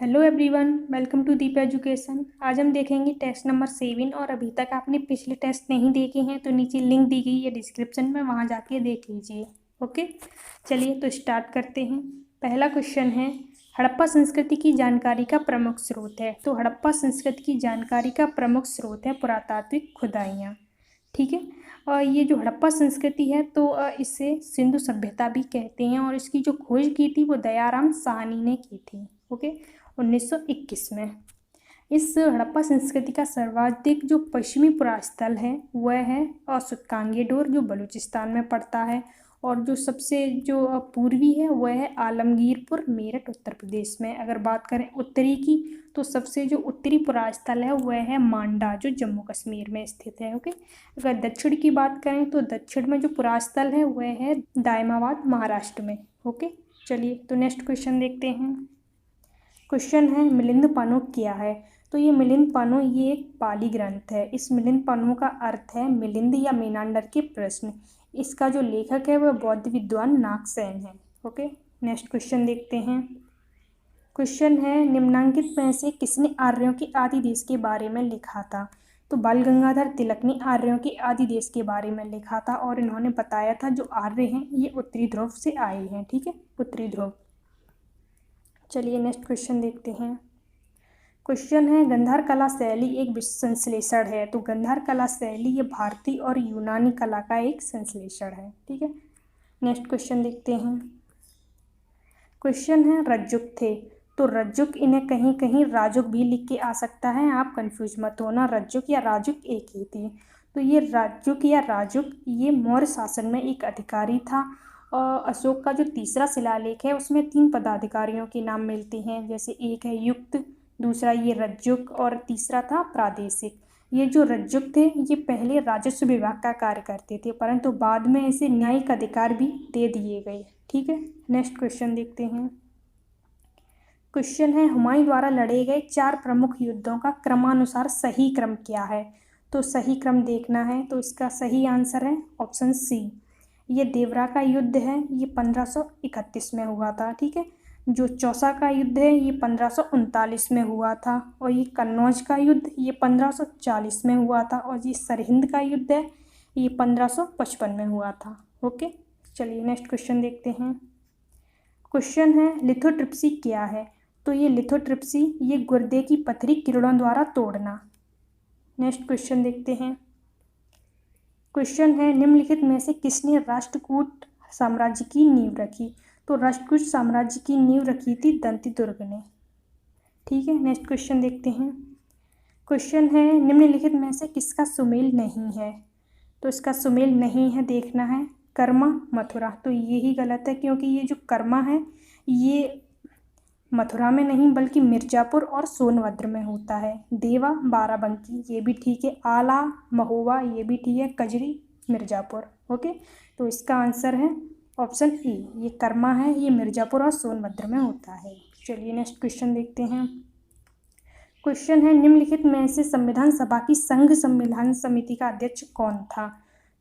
Hello everyone, welcome to Deep education. आज हम देखेंगे टेस्ट नंबर 7 और अभी तक आपने पिछले टेस्ट नहीं देखे हैं तो नीचे लिंक दी गई है डिस्क्रिप्शन में, वहाँ जाके देख लीजिए। ओके, चलिए तो स्टार्ट करते हैं। पहला क्वेश्चन है, हड़प्पा संस्कृति की जानकारी का प्रमुख स्रोत है। तो हड़प्पा संस्कृति की जानकारी का प्रमुख स्रोत है पुरातात्विक खुदाइयाँ। ठीक है, और ये जो हड़प्पा संस्कृति है तो इसे सिंधु सभ्यता भी कहते हैं और इसकी जो खोज की थी वो दयाराम साहनी ने की थी। ओके, 1921 में। इस हड़प्पा संस्कृति का सर्वाधिक जो पश्चिमी पुरास्थल है वह है सुतकांगेडोर, जो बलूचिस्तान में पड़ता है, और जो सबसे जो पूर्वी है वह है आलमगीरपुर, मेरठ, उत्तर प्रदेश में। अगर बात करें उत्तरी की तो सबसे जो उत्तरी पुरास्थल है वह है मांडा, जो जम्मू कश्मीर में स्थित है। ओके, अगर दक्षिण की बात करें तो दक्षिण में जो पुरास्थल है वह है दायमाबाद, महाराष्ट्र में। ओके, चलिए तो नेक्स्ट क्वेश्चन देखते हैं। क्वेश्चन है, मिलिंद पानो क्या है। तो ये मिलिंद पानो ये एक पाली ग्रंथ है। इस मिलिंद पानो का अर्थ है मिलिंद या मीनांडर के प्रश्न। इसका जो लेखक है वह बौद्ध विद्वान नागसेन है। ओके, नेक्स्ट क्वेश्चन देखते हैं। क्वेश्चन है, निम्नांकित में से किसने आर्यों के आदि देश के बारे में लिखा था। तो बाल गंगाधर तिलक ने आर्यों के आदि देश के बारे में लिखा था और इन्होंने बताया था जो आर्य हैं ये उत्तरी ध्रुव से आए हैं। ठीक है, उत्तरी ध्रुव। चलिए नेक्स्ट क्वेश्चन देखते हैं। क्वेश्चन है, गंधार कला शैली एक संश्लेषण है। तो गंधार कला शैली ये भारतीय और यूनानी कला का एक संश्लेषण है। ठीक है, नेक्स्ट क्वेश्चन देखते हैं। क्वेश्चन है, रज्जुक थे। तो रज्जुक, इन्हें कहीं कहीं राजुक भी लिख के आ सकता है, आप कंफ्यूज मत होना। रज्जुक या राजुक एक ही थी। तो ये रज्जुक या राजुक ये मौर्य शासन में एक अधिकारी था। और अशोक का जो तीसरा शिलालेख है उसमें 3 पदाधिकारियों के नाम मिलते हैं, जैसे एक है युक्त, दूसरा ये रज्जुक और तीसरा था प्रादेशिक। ये जो रज्जुक थे ये पहले राजस्व विभाग का कार्य करते थे, परंतु बाद में इसे न्यायिक अधिकार भी दे दिए गए। ठीक है, नेक्स्ट क्वेश्चन देखते हैं। क्वेश्चन है, हुमायूं द्वारा लड़े गए 4 प्रमुख युद्धों का क्रमानुसार सही क्रम क्या है। तो सही क्रम देखना है तो इसका सही आंसर है ऑप्शन सी। ये देवरा का युद्ध है, ये 1531 में हुआ था। ठीक है, जो चौसा का युद्ध है ये 1539 में हुआ था, और ये कन्नौज का युद्ध ये 1540 में हुआ था, और ये सरहिंद का युद्ध है ये 1555 में हुआ था। ओके, चलिए नेक्स्ट क्वेश्चन देखते हैं। क्वेश्चन है, लिथोट्रिप्सी क्या है। तो ये लिथोट्रिप्सी ये गुर्दे की पथरी किरणों द्वारा तोड़ना। नेक्स्ट क्वेश्चन देखते हैं। क्वेश्चन है, निम्नलिखित में से किसने राष्ट्रकूट साम्राज्य की नींव रखी। तो राष्ट्रकूट साम्राज्य की नींव रखी थी दंतीदुर्ग ने। ठीक है, नेक्स्ट क्वेश्चन देखते हैं। क्वेश्चन है, निम्नलिखित में से किसका सुमेल नहीं है। तो इसका सुमेल नहीं है देखना है कर्मा, मथुरा। तो यही गलत है क्योंकि ये जो कर्मा है ये मथुरा में नहीं बल्कि मिर्जापुर और सोनभद्र में होता है। देवा, बाराबंकी ये भी ठीक है, आला, महोबा ये भी ठीक है, कजरी, मिर्जापुर। ओके, तो इसका आंसर है ऑप्शन ई, ये कर्मा है, ये मिर्जापुर और सोनभद्र में होता है। चलिए नेक्स्ट क्वेश्चन देखते हैं। क्वेश्चन है, निम्नलिखित में से संविधान सभा की संघ संविधान समिति का अध्यक्ष कौन था।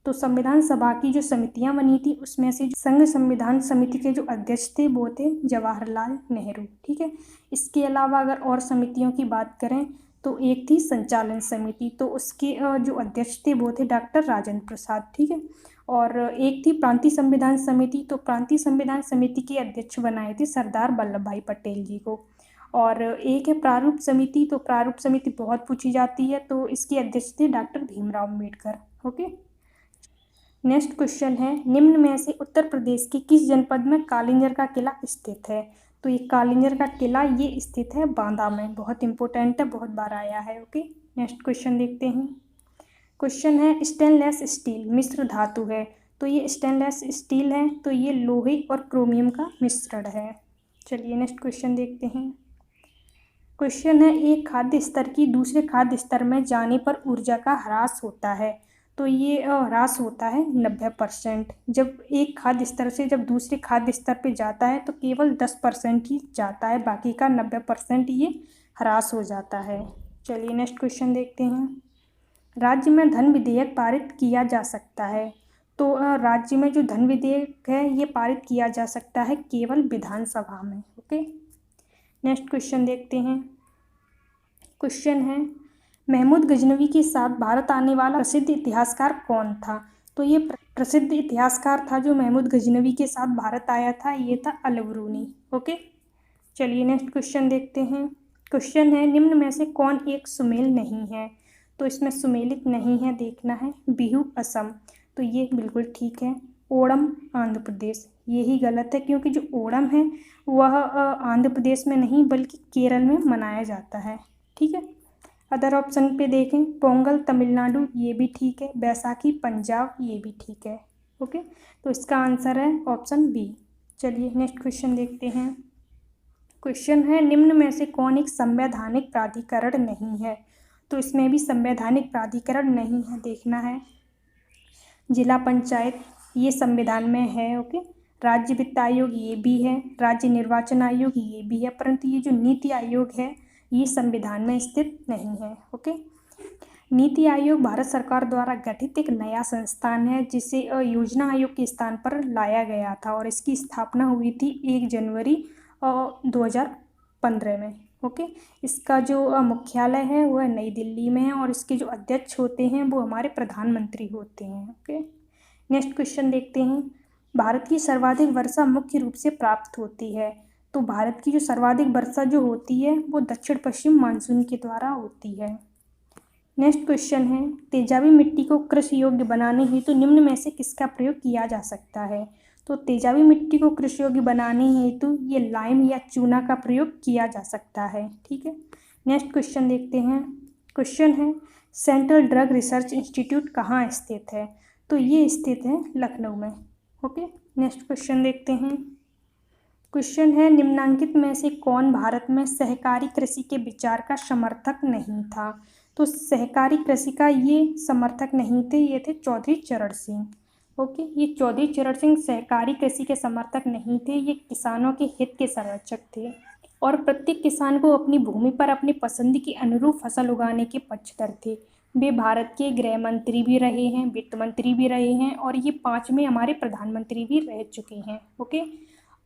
तो संविधान सभा की जो समितियां बनी थी उसमें से संघ संविधान समिति के जो अध्यक्ष थे वो थे जवाहरलाल नेहरू। ठीक है, इसके अलावा अगर और समितियों की बात करें तो एक थी संचालन समिति, तो उसके जो अध्यक्ष थे वो थे डॉक्टर राजेंद्र प्रसाद। ठीक है, और एक थी प्रांतीय संविधान समिति, तो प्रांतीय संविधान समिति के अध्यक्ष बनाए थे सरदार वल्लभ भाई पटेल जी को। और एक है प्रारूप समिति, तो प्रारूप समिति बहुत पूछी जाती है, तो इसके अध्यक्ष थे doctor Bhimrao Ambedkar. Okay, next question है, निम्न में से उत्तर प्रदेश के किस जनपद में कालिंजर का किला स्थित है। तो ये कालिंजर का किला ये स्थित है बांदा में, बहुत इंपॉर्टेंट है, बहुत बार आया है। ओके, नेक्स्ट क्वेश्चन देखते हैं। क्वेश्चन है, स्टेनलेस स्टील मिश्र धातु है। तो ये स्टेनलेस स्टील है, तो ये लोहे और क्रोमियम का मिश्रण है। चलिए नेक्स्ट क्वेश्चन देखते हैं। क्वेश्चन है, एक खाद्य स्तर की दूसरे खाद्य स्तर में जाने पर ऊर्जा का ह्रास होता है। तो ये ह्रास होता है 90%। जब एक खाद्य स्तर से जब दूसरे खाद्य स्तर पे जाता है तो केवल 10% ही जाता है, बाकी का 90% ये ह्रास हो जाता है। चलिए नेक्स्ट क्वेश्चन देखते हैं। राज्य में धन विधेयक पारित किया जा सकता है। तो राज्य में जो धन विधेयक है ये पारित किया जा सकता है केवल विधानसभा में। ओके, नेक्स्ट क्वेश्चन देखते हैं। क्वेश्चन है महमूद गजनवी के साथ भारत आने वाला प्रसिद्ध इतिहासकार कौन था? तो ये प्रसिद्ध इतिहासकार था जो महमूद गजनवी के साथ भारत आया था, ये था अल-बरूनी। ओके, चलिए नेक्स्ट क्वेश्चन देखते हैं। क्वेश्चन है निम्न में से कौन एक सुमेल नहीं है? तो इसमें सुमेलित नहीं है, देखना है बिहू असम, तो ये बिल्कुल ठीक है। ओणम आंध्र प्रदेश, यही गलत है क्योंकि जो ओणम है वह आंध्र प्रदेश में नहीं बल्कि केरल में मनाया जाता है। ठीक है, अदर ऑप्शन पे देखें, पोंगल तमिलनाडु, ये भी ठीक है। बैसाखी पंजाब, ये भी ठीक है। ओके, तो इसका आंसर है ऑप्शन बी। चलिए नेक्स्ट क्वेश्चन देखते हैं। क्वेश्चन है निम्न में से कौन एक संवैधानिक प्राधिकरण नहीं है? तो इसमें भी संवैधानिक प्राधिकरण नहीं है, देखना है जिला पंचायत, ये संविधान में है। ओके, राज्य वित्त आयोग, ये भी है। राज्य निर्वाचन आयोग, ये भी है, परंतु ये जो नीति आयोग है ये संविधान में स्थित नहीं है। ओके, नीति आयोग भारत सरकार द्वारा गठित एक नया संस्थान है जिसे योजना आयोग के स्थान पर लाया गया था और इसकी स्थापना हुई थी 1 जनवरी 2015 में। ओके, इसका जो मुख्यालय है वह नई दिल्ली में है और इसके जो अध्यक्ष होते हैं वो हमारे प्रधानमंत्री होते हैं। ओके, नेक्स्ट क्वेश्चन देखते हैं। भारत की सर्वाधिक वर्षा मुख्य रूप से प्राप्त होती है? तो भारत की जो सर्वाधिक वर्षा जो होती है वो दक्षिण पश्चिम मानसून के द्वारा होती है। नेक्स्ट क्वेश्चन है तेजाबी मिट्टी को कृषि योग्य बनाने हेतु निम्न में से किसका प्रयोग किया जा सकता है? तो तेजाबी मिट्टी को कृषि योग्य बनाने हेतु ये लाइम या चूना का प्रयोग किया जा सकता है। ठीक है, नेक्स्ट क्वेश्चन देखते हैं। क्वेश्चन है सेंट्रल ड्रग रिसर्च इंस्टीट्यूट कहाँ स्थित है? तो ये स्थित है लखनऊ में। ओके, नेक्स्ट क्वेश्चन देखते हैं। क्वेश्चन है निम्नांकित में से कौन भारत में सहकारी कृषि के विचार का समर्थक नहीं था? तो सहकारी कृषि का ये समर्थक नहीं थे, ये थे चौधरी चरण सिंह। ओके, ये चौधरी चरण सिंह सहकारी कृषि के समर्थक नहीं थे, ये किसानों के हित के संरक्षक थे और प्रत्येक किसान को अपनी भूमि पर अपनी पसंद की अनुरूप फसल उगाने के पक्षधर थे। वे भारत के गृह मंत्री भी रहे हैं, वित्त मंत्री भी रहे हैं और ये 5वें हमारे प्रधानमंत्री भी रह चुके हैं। ओके,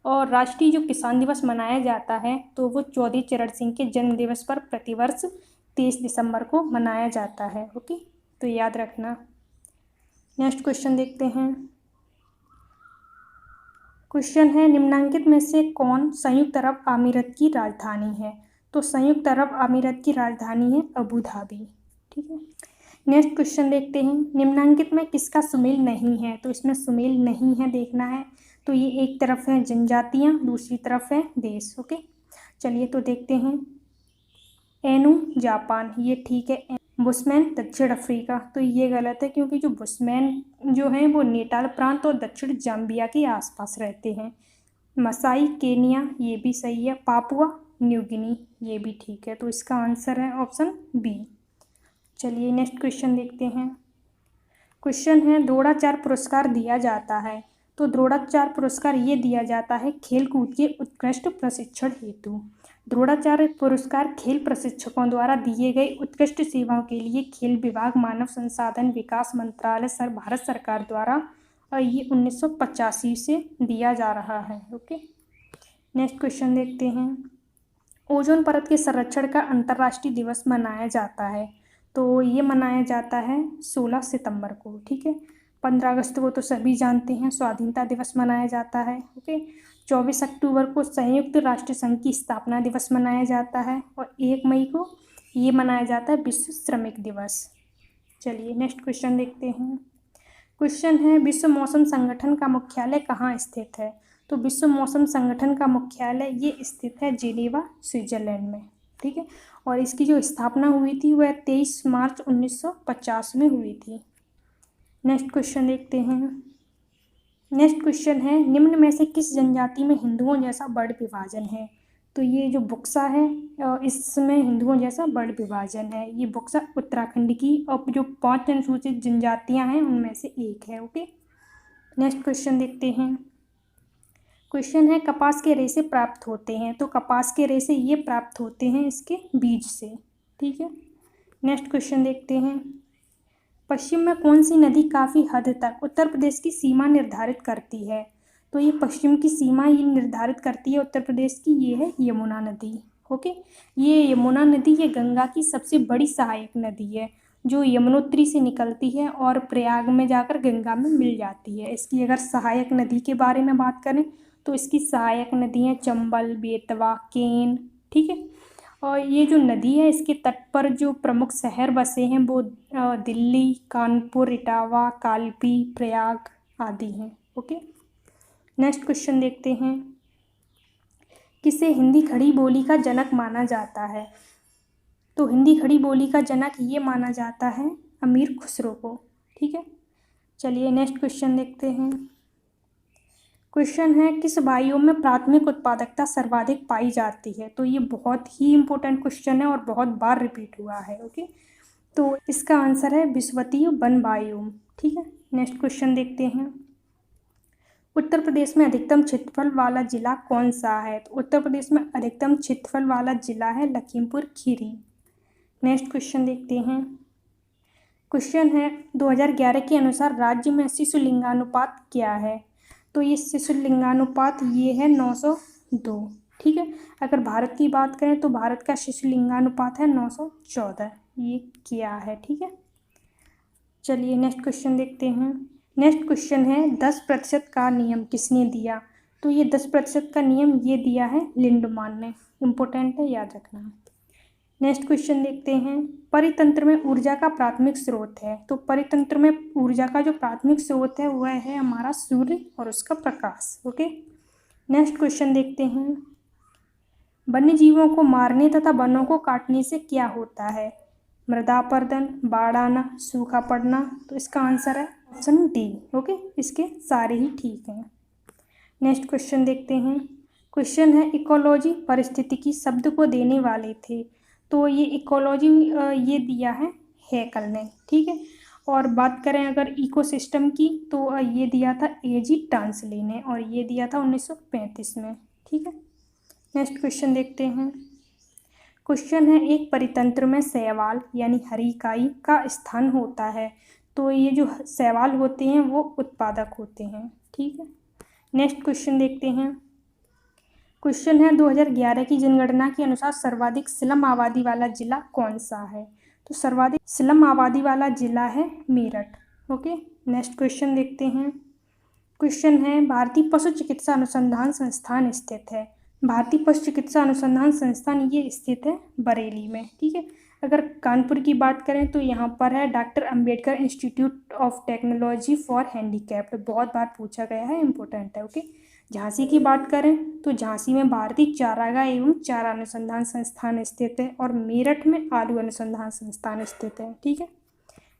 और राष्ट्रीय जो किसान दिवस मनाया जाता है तो वो चौधरी चरण सिंह के जन्म दिवस पर प्रतिवर्ष 23 दिसंबर को मनाया जाता है। ओके, तो याद रखना। नेक्स्ट क्वेश्चन देखते हैं। क्वेश्चन है निम्नांकित में से कौन संयुक्त अरब अमीरात की राजधानी है? तो संयुक्त अरब अमीरात की राजधानी है अबू धाबी। ठीक है, नेक्स्ट क्वेश्चन देखते हैं। निम्नांकित में किसका सुमेल नहीं है? तो इसमें सुमेल नहीं है, देखना है। तो ये एक तरफ है जनजातियाँ, दूसरी तरफ है देश। ओके, चलिए तो देखते हैं। एनू जापान, ये ठीक है। बुशमैन दक्षिण अफ्रीका, तो ये गलत है क्योंकि जो बुशमैन जो हैं वो नेटाल प्रांत और दक्षिण जाम्बिया के आसपास रहते हैं। मसाई केनिया, ये भी सही है। पापुआ न्यू गिनी, ये भी ठीक है। तो इसका आंसर है ऑप्शन बी। चलिए नेक्स्ट क्वेश्चन देखते हैं। क्वेश्चन है द्रोणाचार्य पुरस्कार दिया जाता है? तो द्रोणाचार्य पुरस्कार ये दिया जाता है खेल कूद के उत्कृष्ट प्रशिक्षण हेतु। द्रोणाचार्य पुरस्कार खेल प्रशिक्षकों द्वारा दिए गए उत्कृष्ट सेवाओं के लिए खेल विभाग मानव संसाधन विकास मंत्रालय भारत सरकार द्वारा ये 1985 से दिया जा रहा है। ओके, नेक्स्ट क्वेश्चन देखते हैं। ओजोन परत के संरक्षण का अंतर्राष्ट्रीय दिवस मनाया जाता है? तो ये मनाया जाता है 16 सितंबर को। ठीक है, 15 अगस्त को तो सभी जानते हैं स्वाधीनता दिवस मनाया जाता है। ओके, 24 अक्टूबर को संयुक्त राष्ट्र संघ की स्थापना दिवस मनाया जाता है और 1 मई को ये मनाया जाता है विश्व श्रमिक दिवस। चलिए नेक्स्ट क्वेश्चन देखते हैं। क्वेश्चन है विश्व मौसम संगठन का मुख्यालय कहाँ स्थित है? तो विश्व मौसम संगठन का मुख्यालय ये स्थित है जिनेवा, स्विट्जरलैंड में। ठीक है, और इसकी जो स्थापना हुई थी वह 23 मार्च 1950 में हुई थी। नेक्स्ट क्वेश्चन देखते हैं। नेक्स्ट क्वेश्चन है निम्न में से किस जनजाति में हिंदुओं जैसा वर्ण विभाजन है? तो ये जो बुक्सा है इसमें हिंदुओं जैसा वर्ण विभाजन है। ये बुक्सा उत्तराखंड की और जो 5 अनुसूचित जनजातियां हैं उनमें से एक है। ओके, नेक्स्ट क्वेश्चन देखते हैं। क्वेश्चन है कपास के रेशे प्राप्त होते हैं? तो कपास के रेशे ये प्राप्त होते हैं इसके बीज से। ठीक है, नेक्स्ट क्वेश्चन देखते हैं। पश्चिम में कौन सी नदी काफ़ी हद तक उत्तर प्रदेश की सीमा निर्धारित करती है? तो ये पश्चिम की सीमा ये निर्धारित करती है उत्तर प्रदेश की, ये है यमुना नदी। ओके। ये यमुना नदी ये गंगा की सबसे बड़ी सहायक नदी है जो यमुनोत्री से निकलती है और प्रयाग में जाकर गंगा में मिल जाती है। इसकी अगर सहायक नदी के बारे में बात करें तो इसकी सहायक नदियाँ चंबल, बेतवा, केन, ठीक है। और ये जो नदी है इसके तट पर जो प्रमुख शहर बसे हैं वो दिल्ली, कानपुर, इटावा, कालपी, प्रयाग आदि हैं। ओके। नेक्स्ट क्वेश्चन देखते हैं, किसे हिंदी खड़ी बोली का जनक माना जाता है? तो हिंदी खड़ी बोली का जनक ये माना जाता है अमीर खुसरो को, ठीक है। चलिए नेक्स्ट क्वेश्चन देखते हैं। क्वेश्चन है, किस वायु में प्राथमिक उत्पादकता सर्वाधिक पाई जाती है? तो ये बहुत ही इंपॉर्टेंट क्वेश्चन है और बहुत बार रिपीट हुआ है। ओके, तो इसका आंसर है विषुवतीय वन वायु, ठीक है। नेक्स्ट क्वेश्चन देखते हैं, उत्तर प्रदेश में अधिकतम क्षेत्रफल वाला जिला कौन सा है? तो उत्तर प्रदेश में अधिकतम क्षेत्रफल वाला जिला है लखीमपुर खीरी। नेक्स्ट क्वेश्चन देखते हैं। क्वेश्चन है 2011 के अनुसार राज्य में शिशु लिंगानुपात क्या है? तो ये शिशु लिंगानुपात ये है 902, ठीक है। अगर भारत की बात करें तो भारत का शिशु लिंगानुपात है 914, ये क्या है, ठीक है। चलिए नेक्स्ट क्वेश्चन देखते हैं। नेक्स्ट क्वेश्चन है 10% का नियम किसने दिया? तो ये 10% का नियम ये दिया है लिंडमान ने, इम्पोर्टेंट है, याद रखना। नेक्स्ट क्वेश्चन देखते हैं, परितंत्र में ऊर्जा का प्राथमिक स्रोत है? तो परितंत्र में ऊर्जा का जो प्राथमिक स्रोत है वह है हमारा सूर्य और उसका प्रकाश। ओके। नेक्स्ट क्वेश्चन देखते हैं, वन्य जीवों को मारने तथा वनों को काटने से क्या होता है? मृदा अपरदन, बाढ़ आना, सूखा पड़ना। तो इसका आंसर है ऑप्शन डी। ओके, इसके सारे ही ठीक हैं। नेक्स्ट क्वेश्चन देखते हैं। क्वेश्चन है, इकोलॉजी पारिस्थितिकी शब्द को देने वाले थे? तो ये इकोलॉजी ये दिया है हैकल ने, ठीक है। और बात करें अगर इकोसिस्टम की तो ये दिया था एजी टांसले ने और ये दिया था 1935 में, ठीक है। नेक्स्ट क्वेश्चन देखते हैं। क्वेश्चन है, एक परितंत्र में शैवाल यानी हरी इकाई का स्थान होता है? तो ये जो शैवाल होते हैं वो उत्पादक होते हैं, ठीक है। नेक्स्ट क्वेश्चन देखते हैं। क्वेश्चन है 2011 की जनगणना के अनुसार सर्वाधिक स्लम आबादी वाला जिला कौन सा है? तो सर्वाधिक स्लम आबादी वाला जिला है मेरठ। ओके। नेक्स्ट क्वेश्चन देखते हैं। क्वेश्चन है, भारतीय पशु चिकित्सा अनुसंधान संस्थान स्थित है? भारतीय पशु चिकित्सा अनुसंधान संस्थान ये स्थित है बरेली में, ठीक है। अगर कानपुर की बात करें तो यहाँ पर है doctor Ambedkar institute of technology for handicapped, बहुत बार पूछा गया है, इंपॉर्टेंट है। ओके। झांसी की बात करें तो झांसी में भारतीय चारागाह एवं चारा अनुसंधान संस्थान स्थित है और मेरठ में आलू अनुसंधान संस्थान स्थित है, ठीक है।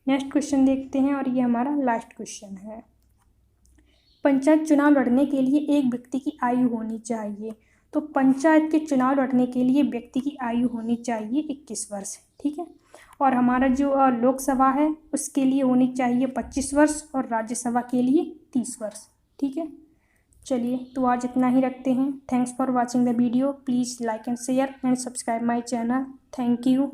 नेक्स्ट क्वेश्चन देखते हैं और ये हमारा लास्ट क्वेश्चन है। पंचायत चुनाव लड़ने के लिए एक व्यक्ति की आयु होनी चाहिए? तो पंचायत के चुनाव लड़ने के लिए व्यक्ति की आयु होनी चाहिए 21 वर्ष, ठीक है। और हमारा जो लोकसभा है उसके लिए होनी चाहिए 25 वर्ष और राज्यसभा के लिए 30 वर्ष, ठीक है। चलिए, तो आज इतना ही रखते हैं। Thanks for watching the video. Please like and share and subscribe my channel. Thank you.